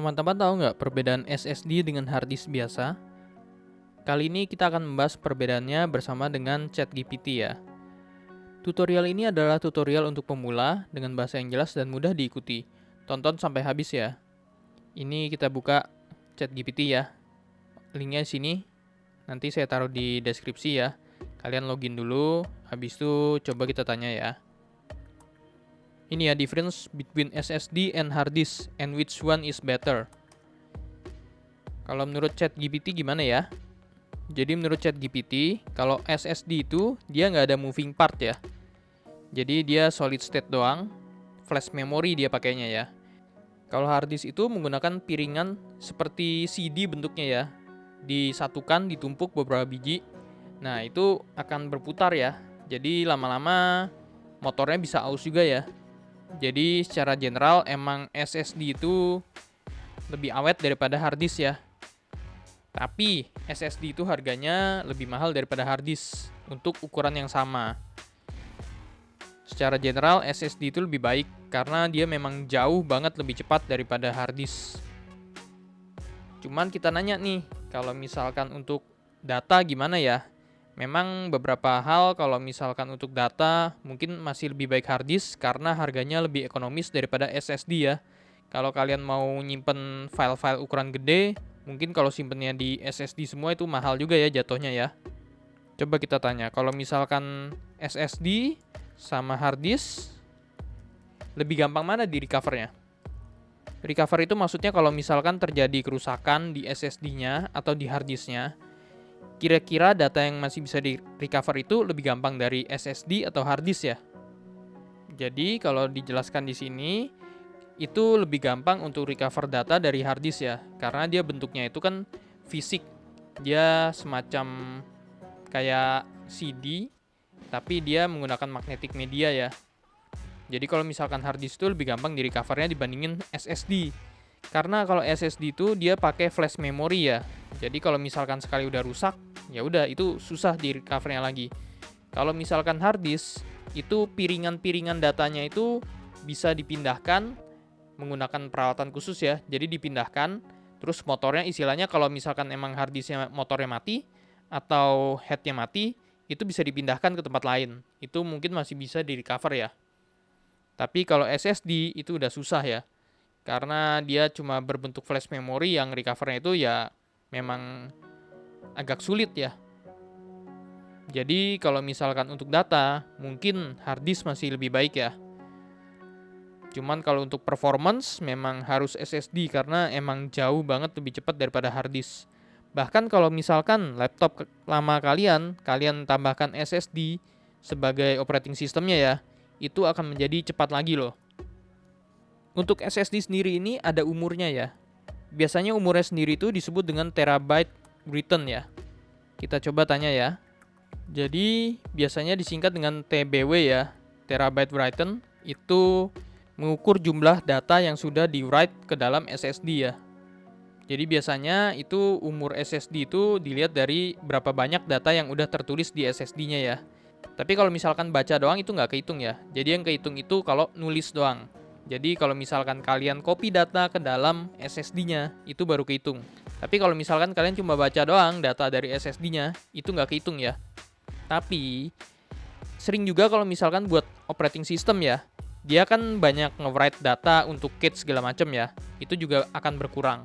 Teman-teman tahu nggak perbedaan SSD dengan hard disk biasa? Kali ini kita akan membahas perbedaannya bersama dengan ChatGPT ya. Tutorial ini adalah tutorial untuk pemula dengan bahasa yang jelas dan mudah diikuti. Tonton sampai habis ya. Ini kita buka ChatGPT ya. Linknya di sini. Nanti saya taruh di deskripsi ya. Kalian login dulu, habis itu coba kita tanya ya. Ini ya, difference between SSD and hard disk and which one is better. Kalau menurut ChatGPT gimana ya? Jadi menurut ChatGPT, kalau SSD itu dia nggak ada moving part ya. Jadi dia solid state doang, flash memory dia pakainya ya. Kalau hard disk itu menggunakan piringan seperti CD bentuknya ya. Disatukan, ditumpuk beberapa biji. Nah itu akan berputar ya. Jadi lama-lama motornya bisa aus juga ya. Jadi secara general emang SSD itu lebih awet daripada hard disk ya. Tapi SSD itu harganya lebih mahal daripada hard disk untuk ukuran yang sama. Secara general SSD itu lebih baik karena dia memang jauh banget lebih cepat daripada hard disk. Cuman kita nanya nih, kalau misalkan untuk data gimana ya? Memang beberapa hal kalau misalkan untuk data mungkin masih lebih baik hard disk karena harganya lebih ekonomis daripada SSD ya. Kalau kalian mau nyimpen file-file ukuran gede, mungkin kalau simpennya di SSD semua itu mahal juga ya jatuhnya ya. Coba kita tanya, kalau misalkan SSD sama hard disk, lebih gampang mana di recovernya? Recover itu maksudnya kalau misalkan terjadi kerusakan di SSD-nya atau di hard disk-nya, kira-kira data yang masih bisa di recover itu lebih gampang dari SSD atau hard disk ya? Jadi kalau dijelaskan di sini, itu lebih gampang untuk recover data dari hard disk ya, karena dia bentuknya itu kan fisik. Dia semacam kayak CD, tapi dia menggunakan magnetic media ya. Jadi kalau misalkan hard disk itu lebih gampang di recovernya dibandingin SSD. Karena kalau SSD itu dia pakai flash memory ya. Jadi kalau misalkan sekali udah rusak, ya udah itu susah di recovernya lagi. Kalau misalkan hard disk, itu piringan-piringan datanya itu bisa dipindahkan menggunakan peralatan khusus ya. Jadi dipindahkan, terus motornya istilahnya kalau misalkan emang hard disknya motornya mati atau headnya mati, itu bisa dipindahkan ke tempat lain. Itu mungkin masih bisa di recover ya. Tapi kalau SSD itu udah susah ya. Karena dia cuma berbentuk flash memory yang recovernya itu ya memang agak sulit ya. Jadi kalau misalkan untuk data, mungkin hard disk masih lebih baik ya. Cuman kalau untuk performance memang harus SSD karena emang jauh banget lebih cepat daripada hard disk. Bahkan kalau misalkan laptop lama kalian tambahkan SSD sebagai operating systemnya ya, itu akan menjadi cepat lagi loh. Untuk SSD sendiri ini ada umurnya ya. Biasanya umurnya sendiri itu disebut dengan terabyte written ya. Kita coba tanya ya. Jadi biasanya disingkat dengan TBW ya. Terabyte written itu mengukur jumlah data yang sudah di-write ke dalam SSD ya. Jadi biasanya itu umur SSD itu dilihat dari berapa banyak data yang udah tertulis di SSD-nya ya. Tapi kalau misalkan baca doang itu nggak kehitung ya. Jadi yang kehitung itu kalau nulis doang. Jadi kalau misalkan kalian copy data ke dalam SSD-nya, itu baru kehitung. Tapi kalau misalkan kalian cuma baca doang data dari SSD-nya, itu nggak kehitung ya. Tapi, sering juga kalau misalkan buat operating system ya, dia kan banyak nge-write data untuk cache segala macam ya, itu juga akan berkurang.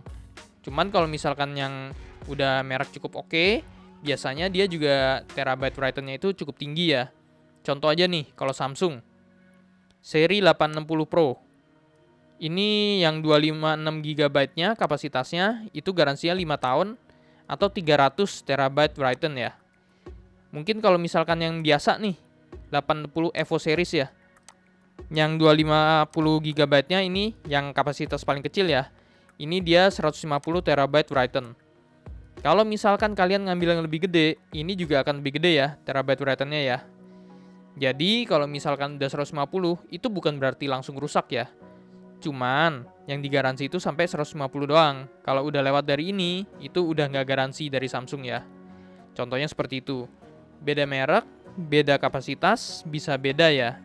Cuman kalau misalkan yang udah merek cukup oke, biasanya dia juga terabyte write-nya itu cukup tinggi ya. Contoh aja nih, kalau Samsung, seri 860 Pro, ini yang 256 GB-nya kapasitasnya itu garansinya 5 tahun atau 300 terabyte written ya. Mungkin kalau misalkan yang biasa nih 80 Evo series ya. Yang 250 GB-nya ini yang kapasitas paling kecil ya. Ini dia 150 terabyte written. Kalau misalkan kalian ngambil yang lebih gede, ini juga akan lebih gede ya terabyte written-nya ya. Jadi kalau misalkan udah 150 itu bukan berarti langsung rusak ya. Cuman, yang digaransi itu sampai 150 doang. Kalau udah lewat dari ini, itu udah nggak garansi dari Samsung ya. Contohnya seperti itu. Beda merek, beda kapasitas, bisa beda ya.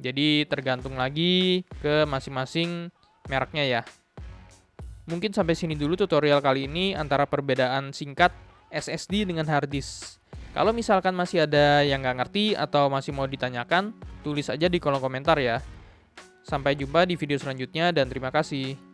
Jadi tergantung lagi ke masing-masing mereknya ya. Mungkin sampai sini dulu tutorial kali ini antara perbedaan singkat SSD dengan hard disk. Kalau misalkan masih ada yang nggak ngerti atau masih mau ditanyakan, tulis aja di kolom komentar ya. Sampai jumpa di video selanjutnya dan terima kasih.